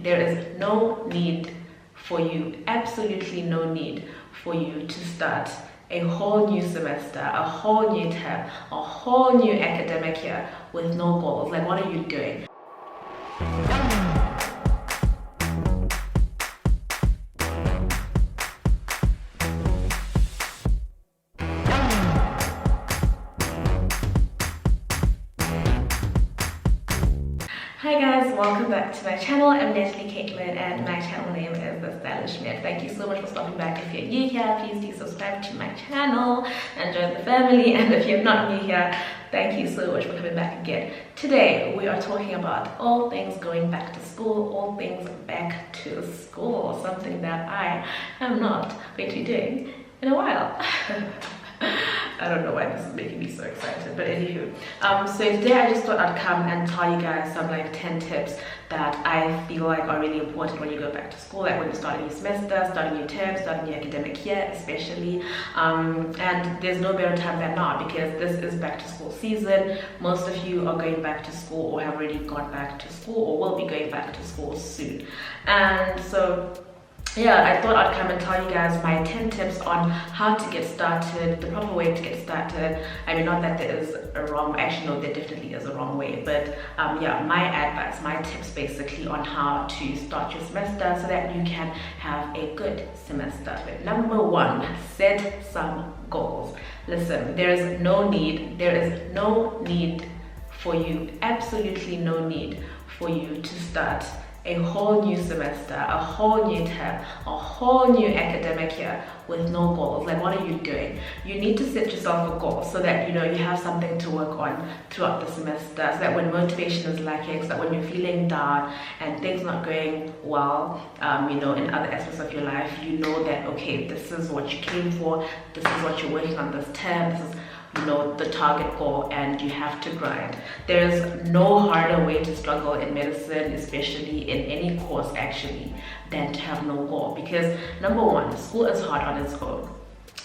there is no need for you, absolutely no need for you to start a whole new semester, a whole new term, a whole new academic year with no goals. Like, what are you doing? Hi guys, welcome back to my channel. I'm Natalie Caitlin and my channel name is TheStylishMed. Thank you so much for stopping back. If you're new here, please do subscribe to my channel and join the family. And if you're not new here, thank you so much for coming back again. Today we are talking about all things going back to school, all things back to school, something that I am not going to be doing in a while. I don't know why this is making me so excited, but anywho, so today I just thought I'd come and tell you guys some like 10 tips that I feel like are really important when you go back to school, like when you start a new semester, start a new term, start a new academic year especially. And there's no better time than now because this is back to school season. Most of you are going back to school or have already gone back to school or will be going back to school soon. And so yeah, I thought I'd come and tell you guys my 10 tips on how to get started, the proper way to get started. I mean, not that there is a wrong, actually no, there definitely is a wrong way, but yeah, my advice, my tips basically on how to start your semester so that you can have a good semester. Number one, set some goals. Listen, there is no need for you, absolutely no need for you to start a whole new semester, a whole new term, a whole new academic year with no goals. Like, what are you doing? You need to set yourself a goal so that you know you have something to work on throughout the semester, so that when motivation is lacking, so that when you're feeling down and things not going well, you know, in other aspects of your life, you know that okay, this is what you came for, this is what you're working on this term, this is, you know, the target goal, and you have to grind. There is no harder way to struggle in medicine, especially in any course actually, than to have no goal. Because number one, school is hard on its own.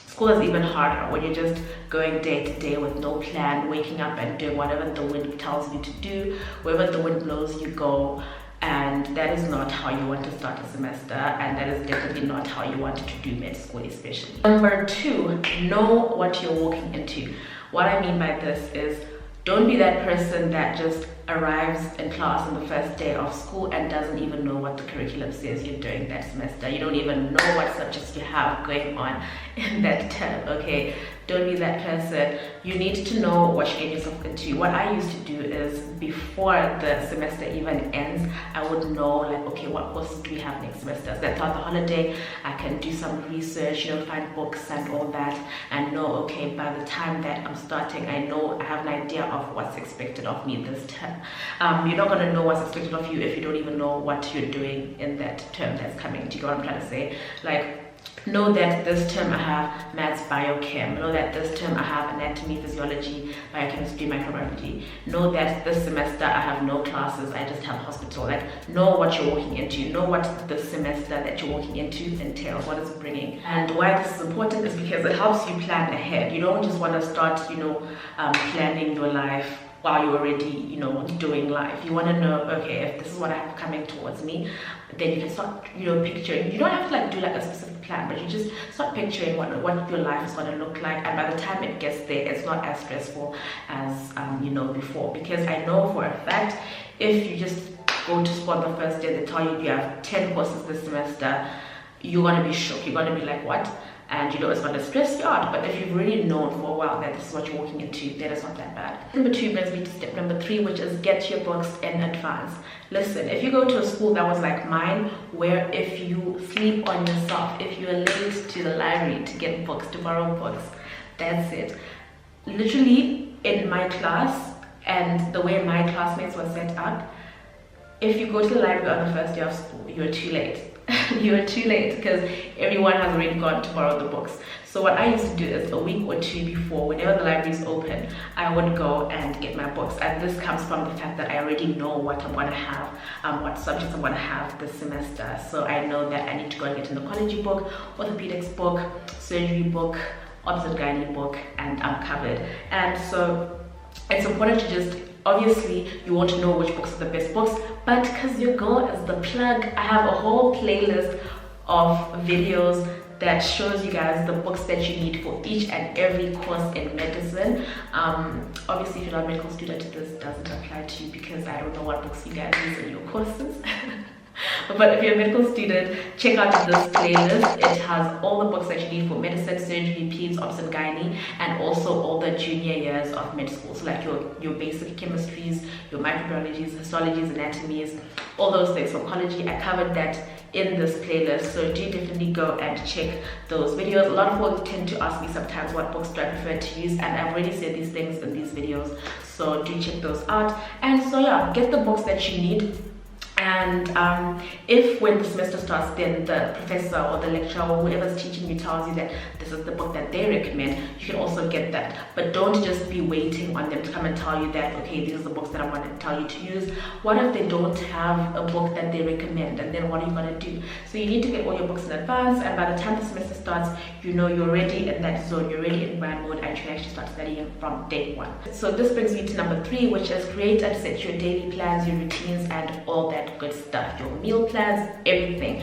School is even harder when you're just going day to day with no plan, waking up and doing whatever the wind tells you to do. Wherever the wind blows, you go. And that is not how you want to start a semester, and that is definitely not how you want to do med school especially. Number two, know what you're walking into. What I mean by this is, don't be that person that just arrives in class on the first day of school and doesn't even know what the curriculum says you're doing that semester. You don't even know what subjects you have going on in that term, okay? Don't be that person. You need to know what you're getting yourself into. What I used to do is, before the semester even ends, I would know like, okay, what courses do we have next semester? So that throughout the holiday, I can do some research, you know, find books and all that, and know, okay, by the time that I'm starting, I know I have an idea of what's expected of me this term. You're not going to know what's expected of you if you don't even know what you're doing in that term that's coming. Do you know what I'm trying to say? Like, know that this term I have maths, biochem. Know that this term I have anatomy, physiology, biochemistry, microbiology. Know that this semester I have no classes, I just have hospital. Like, know what you're walking into. Know what the semester that you're walking into entails, what it's bringing. And why this is important is because it helps you plan ahead. You don't just want to start, you know, planning your life while you're already, you know, doing life. You want to know, okay, if this is what I have coming towards me, then you can start, you know, picturing. You don't have to like do like a specific plan, but you just start picturing what your life is going to look like, and by the time it gets there, it's not as stressful as you know, before. Because I know for a fact, if you just go to school on the first day, they tell you you have 10 courses this semester, you're going to be shocked. You're going to be like, what? And you know it's going to stress you out. But if you've really known for a while that this is what you're walking into, then it's not that bad. Number two brings me to step number three, which is get your books in advance. Listen, if you go to a school that was like mine, where if you sleep on yourself, if you're late to the library to get books, to borrow books, that's it. Literally in my class and the way my classmates were set up, if you go to the library on the first day of school, you're too late. You're too late because everyone has already gone to borrow the books. So what I used to do is a week or two before, whenever the library is open, I would go and get my books. And this comes from the fact that I already know what I'm going to have, what subjects I'm going to have this semester. So I know that I need to go and get an oncology book, orthopedics book, surgery book, obstetric gynae book, and I'm covered. And so it's important to just obviously you want to know which books are the best books, but because your girl is the plug, I have a whole playlist of videos that shows you guys the books that you need for each and every course in medicine. Obviously, if you're not a medical student, this doesn't apply to you because I don't know what books you guys use in your courses. But if you're a medical student, check out this playlist. It has all the books that you need for medicine, surgery, peds, obs and gynae, and also all the junior years of med school. So like your basic chemistries, your microbiologies, histologies, anatomies, all those things. Oncology, I covered that in this playlist, so do definitely go and check those videos. A lot of people tend to ask me sometimes what books do I prefer to use, and I've already said these things in these videos, so do check those out. And so yeah, get the books that you need. And if when the semester starts, then the professor or the lecturer or whoever's teaching you tells you that this is the book that they recommend, you can also get that. But don't just be waiting on them to come and tell you that, okay, these are the books that I want to tell you to use. What if they don't have a book that they recommend, and then what are you going to do? So you need to get all your books in advance, and by the time the semester starts, you know you're already in that zone, you're already in grind mode, and you can actually start studying from day one. So this brings me to number 3, which is create and set your daily plans, your routines, and all that good stuff, your meal plans, everything.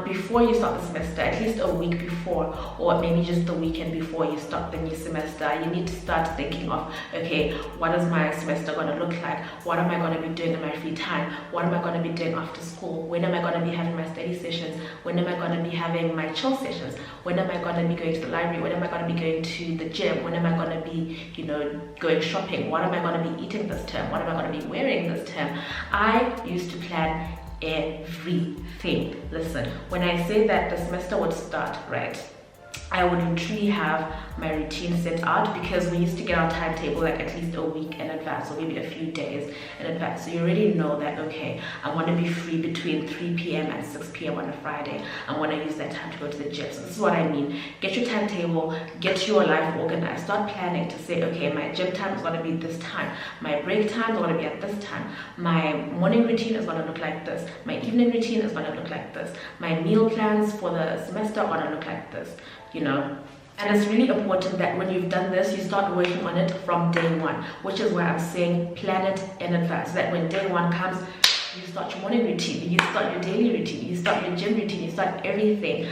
Before you start the semester, at least a week before, or maybe just the weekend before you start the new semester, you need to start thinking of, okay, what is my semester going to look like? What am I going to be doing in my free time? What am I going to be doing after school? When am I going to be having my study sessions? When am I going to be having my chill sessions? When am I going to be going to the library? When am I going to be going to the gym? When am I going to be, going shopping? What am I going to be eating this term? What am I going to be wearing this term? I used to plan everything. Listen, when I say that the semester would start, right, I would literally have my routine set out, because we used to get our timetable like at least a week in advance, or maybe a few days in advance. So you already know that, okay, I want to be free between 3 p.m. and 6 p.m. on a Friday. I want to use that time to go to the gym. So this is what I mean. Get your timetable, get your life organized, start planning to say, okay, my gym time is going to be this time, my break time is going to be at this time, my morning routine is going to look like this, my evening routine is going to look like this, my meal plans for the semester are going to look like this, And it's really important that when you've done this, you start working on it from day one, which is why I'm saying plan it in advance, so that when day one comes, you start your morning routine, you start your daily routine, you start your gym routine, you start everything.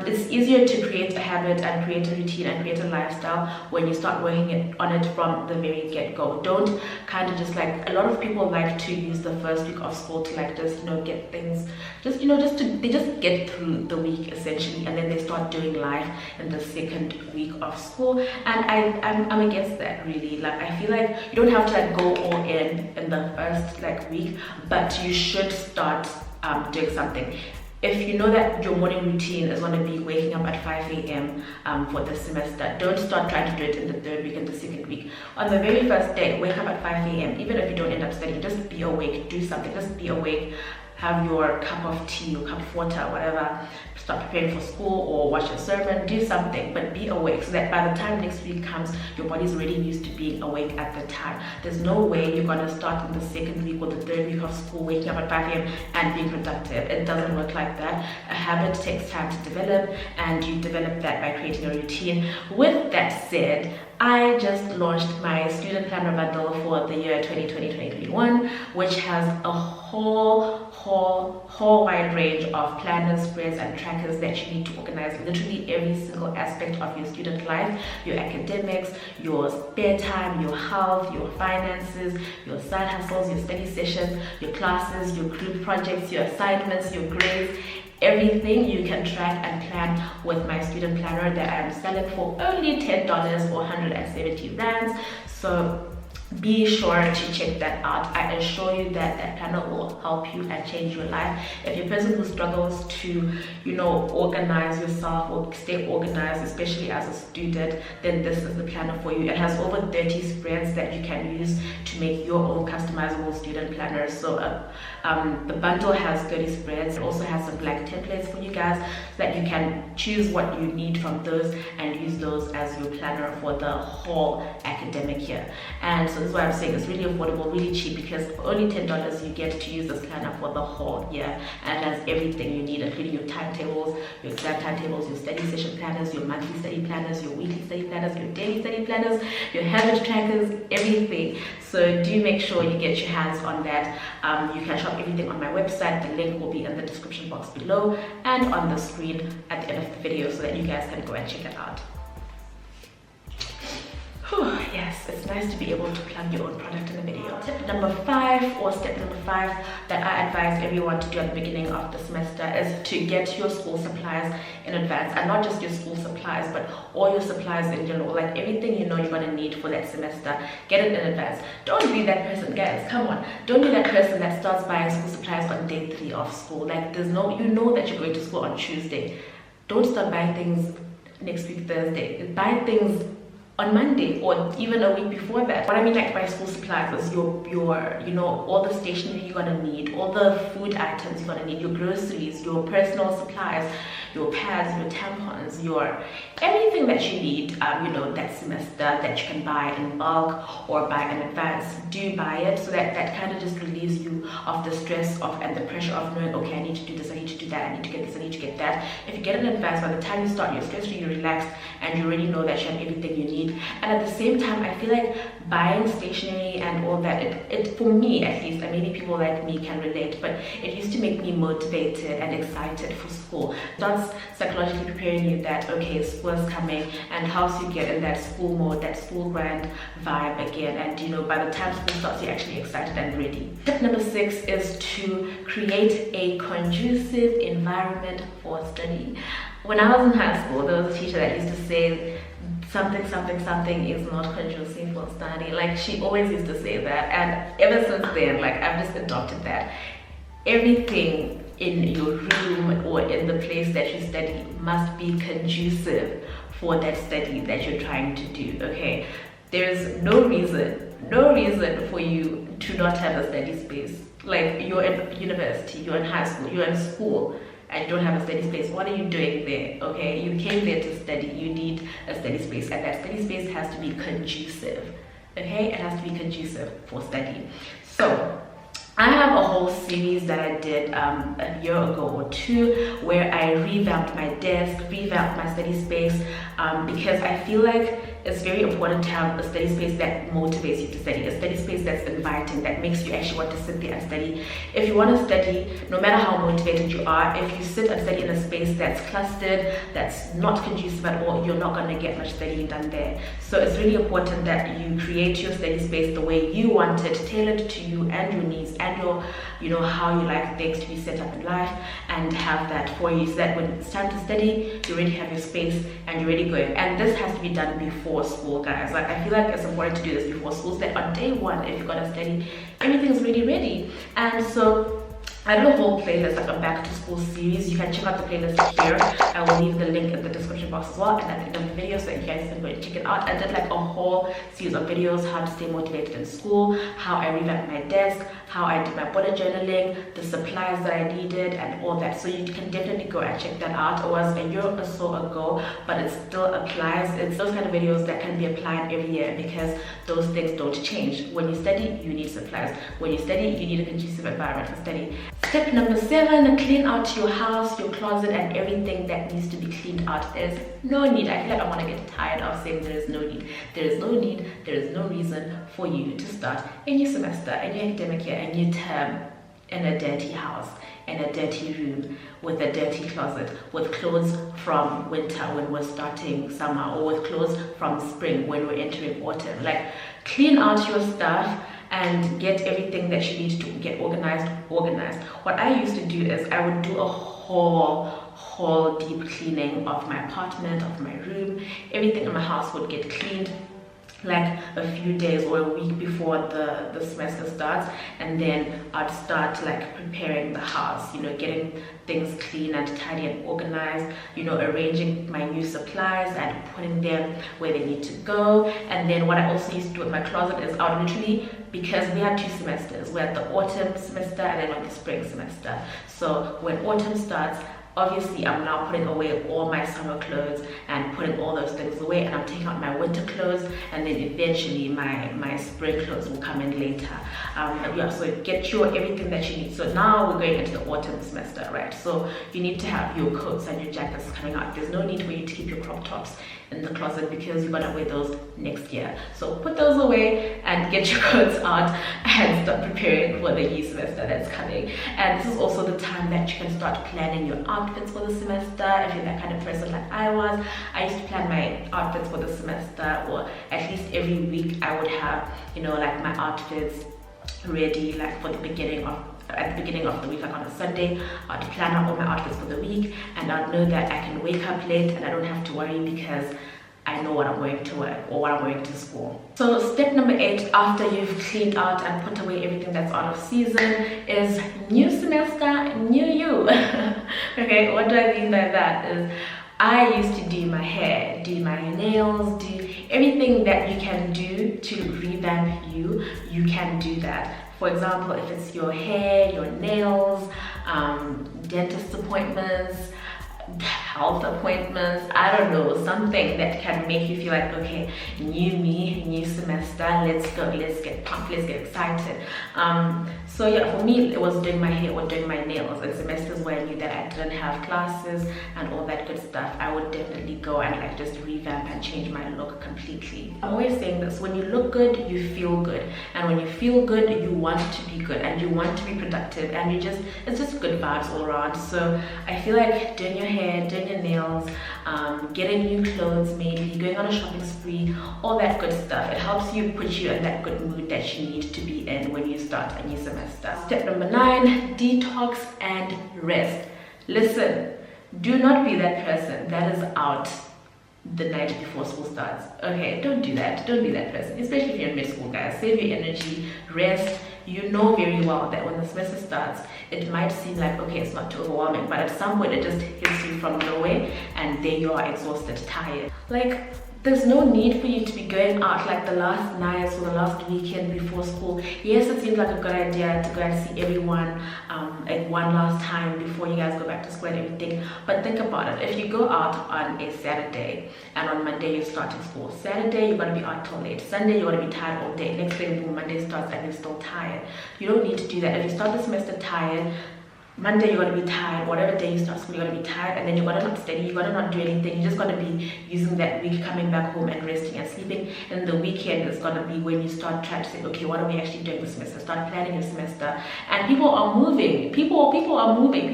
It's easier to create a habit and create a routine and create a lifestyle when you start working on it from the very get-go. Don't kind of just like, a lot of people like to use the first week of school to like just get things, they just get through the week essentially, and then they start doing life in the second week of school. And I'm against that, really. Like, I feel like you don't have to like go all in the first like week, but you should start doing something. If you know that your morning routine is going to be waking up at 5 a.m. For the semester, don't start trying to do it in the third week and the second week. On the very first day, wake up at 5 a.m. Even if you don't end up studying, just be awake, do something, just be awake. Have your cup of tea or cup of water, whatever, start preparing for school or watch a sermon, do something, but be awake, so that by the time next week comes, your body's already used to being awake at the time. There's no way you're going to start in the second week or the third week of school waking up at 5 a.m. and being productive. It doesn't work like that. A habit takes time to develop, and you develop that by creating a routine. With that said, I just launched my student planner bundle for the year 2020-2021, which has a whole wide range of planners, spreads, and trackers that you need to organize literally every single aspect of your student life: your academics, your spare time, your health, your finances, your side hustles, your study sessions, your classes, your group projects, your assignments, your grades. Everything you can track and plan with my student planner that I am selling for only $10 or 170 rands. So be sure to check that out. I assure you that that planner will help you and change your life. If you're a person who struggles to, organize yourself or stay organized, especially as a student, then this is the planner for you. It has over 30 spreads that you can use to make your own customizable student planner. So the bundle has 30 spreads. It also has some blank templates for you guys, so that you can choose what you need from those and use those as your planner for the whole academic year. And so this is why I'm saying it's really affordable, really cheap, because for only $10 you get to use this planner for the whole year, and it has everything you need, including your timetables, your exam timetables, your study session planners, your monthly study planners, your weekly study planners, your daily study planners, your habit trackers, everything. So do make sure you get your hands on that. You can shop everything on my website. The link will be in the description box below and on the screen at the end of the video, so that you guys can go and check it out. Whew, yes, it's nice to be able to plug your own product in the video. Step number 5 that I advise everyone to do at the beginning of the semester is to get your school supplies in advance, and not just your school supplies, but all your supplies in general, like everything you know you're gonna need for that semester. Get it in advance. Don't be that person, guys, come on, don't be that person that starts buying school supplies on day 3 of school. Like, there's no, you know that you're going to school on Tuesday. Don't start buying things next week Thursday. Buy things on Monday or even a week before that. What I mean like by school supplies is your you know, all the stationery you're gonna need, all the food items you're gonna need, your groceries, your personal supplies, your pads, your tampons, your everything that you need, you know, that semester, that you can buy in bulk or buy in advance. Do buy it, so that kind of just relieves you of the stress of and the pressure of knowing, okay, I need to do this, I need to do that, I need to get this, I need to get that. If you get it in advance, by the time you start, you're stress-free, you're relaxed, and you already know that you have everything you need. And at the same time, I feel like buying stationery and all that, it for me at least, and maybe people like me can relate, but it used to make me motivated and excited for school. That's psychologically preparing you that, okay, school is coming, and helps you get in that school mode, that school grind vibe again. And you know, by the time school starts, you're actually excited and ready. Tip number 6 is to create a conducive environment for study. When I was in high school, there was a teacher that used to say something is not conducive for study. Like, she always used to say that, and ever since then, like, I've just adopted that. Everything in your room or in the place that you study must be conducive for that study that you're trying to do. Okay, there's no reason for you to not have a study space. Like, you're in university, you're in high school, you're in school, and you don't have a study space. What are you doing there? Okay, you came there to study. You need a study space, and that study space has to be conducive. Okay, it has to be conducive for study. So I have a whole series that I did a year ago or 2, where I revamped my desk, revamped my study space, because I feel like it's very important to have a study space that motivates you to study, a study space that's inviting, that makes you actually want to sit there and study. If you want to study, no matter how motivated you are, if you sit and study in a space that's clustered, that's not conducive at all, you're not going to get much studying done there. So it's really important that you create your study space the way you want it, tailored to you and your needs and your, you know, how you like things to be set up in life, and have that for you, so that when it's time to study, you already have your space and you're already going. And this has to be done before school, guys. Like, I feel like it's important to do this before school, so that on day 1, if you're gonna study, everything's really ready. And so I did a whole playlist, like a back to school series. You can check out the playlist here. I will leave the link in the description box as well, and at the end of the video, so you guys can go and check it out. I did like a whole series of videos, how to stay motivated in school, how I revamped my desk, how I did my bullet journaling, the supplies that I needed, and all that. So you can definitely go and check that out. It was a year or so ago, but it still applies. It's those kind of videos that can be applied every year, because those things don't change. When you study, you need supplies. When you study, you need a conducive environment for study. Step number 7, clean out your house, your closet, and everything that needs to be cleaned out. There's no need. I feel like I want to get tired of saying there is no need. There is no need. There is no reason for you to start a new semester, a new academic year, a new term in a dirty house, in a dirty room, with a dirty closet, with clothes from winter when we're starting summer, or with clothes from spring when we're entering autumn. Like, clean out your stuff and get everything that you need to get organized. What I used to do is I would do a whole deep cleaning of my apartment, of my room. Everything in my house would get cleaned like a few days or a week before the semester starts, and then I'd start like preparing the house, you know, getting things clean and tidy and organized, you know, arranging my new supplies and putting them where they need to go. And then what I also used to do with my closet is I would literally, because we had 2 semesters, we had the autumn semester and then the spring semester. So when autumn starts, obviously I'm now putting away all my summer clothes and putting all those things away, and I'm taking out my winter clothes, and then eventually my spring clothes will come in later. Yeah, so get your everything that you need. So now we're going into the autumn semester, right? So you need to have your coats and your jackets coming out. There's no need for you to keep your crop tops in the closet because you're gonna wear those next year. So put those away and get your coats out and start preparing for the new semester that's coming. And this is also the time that you can start planning your outfits for the semester. If you're that kind of person like I was, I used to plan my outfits for the semester, or at least every week I would have, you know, like my outfits ready, like for the beginning of the week, like on a Sunday, I'd plan out all my outfits for the week, and I'd know that I can wake up late and I don't have to worry because I know what I'm wearing to work or what I'm wearing to school. So step number 8, after you've cleaned out and put away everything that's out of season, is new semester, new you. Okay, what do I mean by that is I used to do my hair, do my nails, do everything that you can do to revamp you. You can do that. For example, if it's your hair, your nails, dentist appointments, health appointments, I don't know, something that can make you feel like, okay, new me, new semester, let's go, let's get pumped, let's get excited. So yeah, for me it was doing my hair or doing my nails. In semesters where I knew that I didn't have classes and all that good stuff, I would definitely go and like just revamp and change my look completely. I'm always saying this, when you look good, you feel good, and when you feel good, you want to be good and you want to be productive, and it's just good vibes all around. So I feel like doing your hair, doing your nails, getting new clothes, maybe going on a shopping spree, all that good stuff, it helps you put you in that good mood that you need to be in when you start a new semester. Step number 9, detox and rest. Listen, do not be that person that is out the night before school starts. Okay, don't do that. Don't be that person, especially if you're in mid-school, guys. Save your energy, rest. You know very well that when the semester starts, it might seem like, okay, it's not too overwhelming, but at some point it just hits you from nowhere, and then you are exhausted, tired. Like, there's no need for you to be going out like the last night or the last weekend before school. Yes, it seems like a good idea to go and see everyone at one last time before you guys go back to school and everything. But think about it. If you go out on a Saturday and on Monday you're starting school, Saturday you're going to be out till late, Sunday you're going to be tired all day, next day boom, Monday starts and you're still tired. You don't need to do that. If you start the semester tired, Monday you're going to be tired, whatever day you start school you're going to be tired, and then you're going to not study, you're going to not do anything, you're just going to be using that week coming back home and resting and sleeping. And the weekend is going to be when you start trying to say, okay, what are we actually doing this semester? Start planning your semester. And people are moving, people are moving,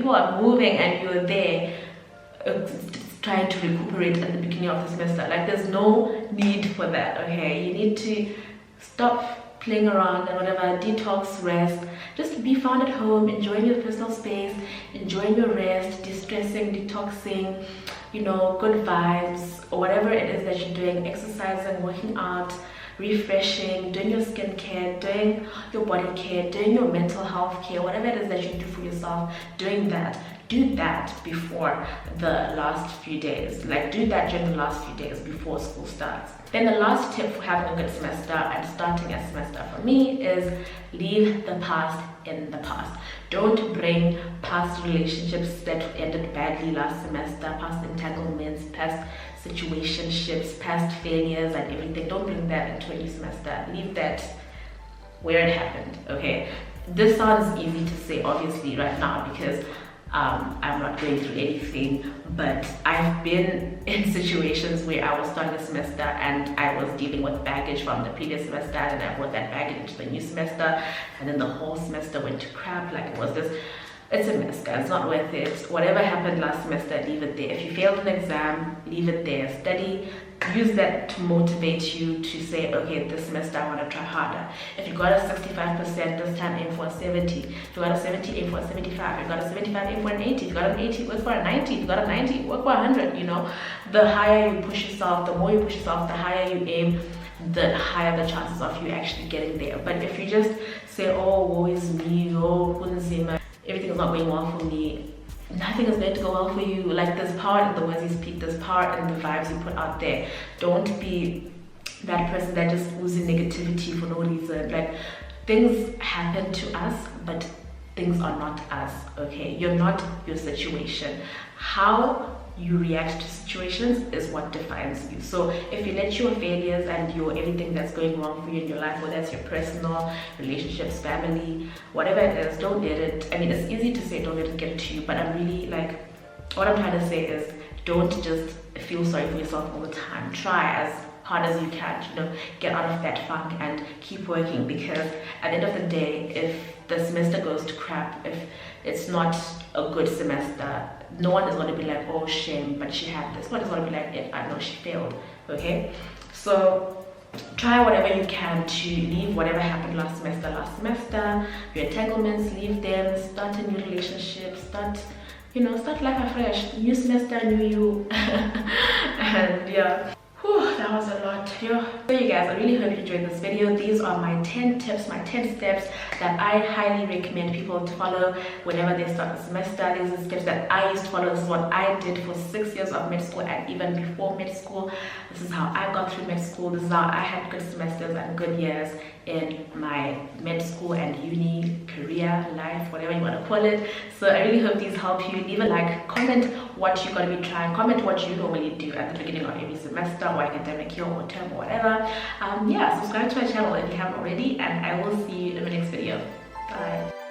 and you're there trying to recuperate at the beginning of the semester. Like, there's no need for that, okay? You need to stop playing around and whatever, detox, rest, just be found at home, enjoying your personal space, enjoying your rest, distressing, detoxing, you know, good vibes, or whatever it is that you're doing, exercising, working out, refreshing, doing your skincare, doing your body care, doing your mental health care, whatever it is that you do for yourself, doing that. Do that before the last few days. Like, do that during the last few days before school starts. Then the last tip for having a good semester and starting a semester for me is leave the past in the past. Don't bring past relationships that ended badly last semester, past entanglements, past situationships, past failures and everything. Don't bring that into a new semester. Leave that where it happened, okay? This sounds easy to say, obviously, right now, because I'm not going through anything, but I've been in situations where I was starting a semester and I was dealing with baggage from the previous semester, and I brought that baggage into the new semester, and then the whole semester went to crap. Like, it was this, it's a mess, guys. It's not worth it. Whatever happened last semester, leave it there. If you failed an exam, leave it there. Study, use that to motivate you to say, okay, this semester I want to try harder. If you got a 65%, this time aim for a 70. If you got a 70, aim for a 75. If you got a 75, aim for an 80. If you got an 80, work for a 90. If you got a 90, work for 100. You know, the higher you push yourself, the more you push yourself, the higher you aim, the higher the chances of you actually getting there. But if you just say, oh, woe is me, oh, everything is not going well for me, nothing is going to go well for you. Like, there's power in the words you speak, there's power in the vibes you put out there. Don't be that person that just oozes negativity for no reason. Like, things happen to us, but things are not us, okay? You're not your situation. How you react to situations is what defines you. So if you let your failures and your everything that's going wrong for you in your life, whether that's your personal relationships, family, whatever it is, don't let it, I mean, it's easy to say don't let it get to you, but I'm really like, what I'm trying to say is don't just feel sorry for yourself all the time. Try as hard as you can, you know, get out of that funk and keep working, because at the end of the day, if the semester goes to crap, if it's not a good semester, no one is going to be like, oh shame, but she had this. One is going to be like, I know she failed, okay? So try whatever you can to leave whatever happened last semester, your entanglements, leave them, start a new relationship, start life afresh, new semester, new you. And yeah. Whew, that was a lot. So you guys, I really hope you enjoyed this video. These are my 10 tips, my 10 steps that I highly recommend people to follow whenever they start the semester. These are steps that I used to follow. This is what I did for 6 years of med school and even before med school. This is how I got through med school. This is how I had good semesters and good years in my med school and uni career life, whatever you want to call it. So I really hope these help you. Leave a like, comment what you're going to be trying, comment what you normally do at the beginning of every semester or academic year or term or whatever. Yeah, subscribe to my channel if you haven't already, and I will see you in the next video. Bye.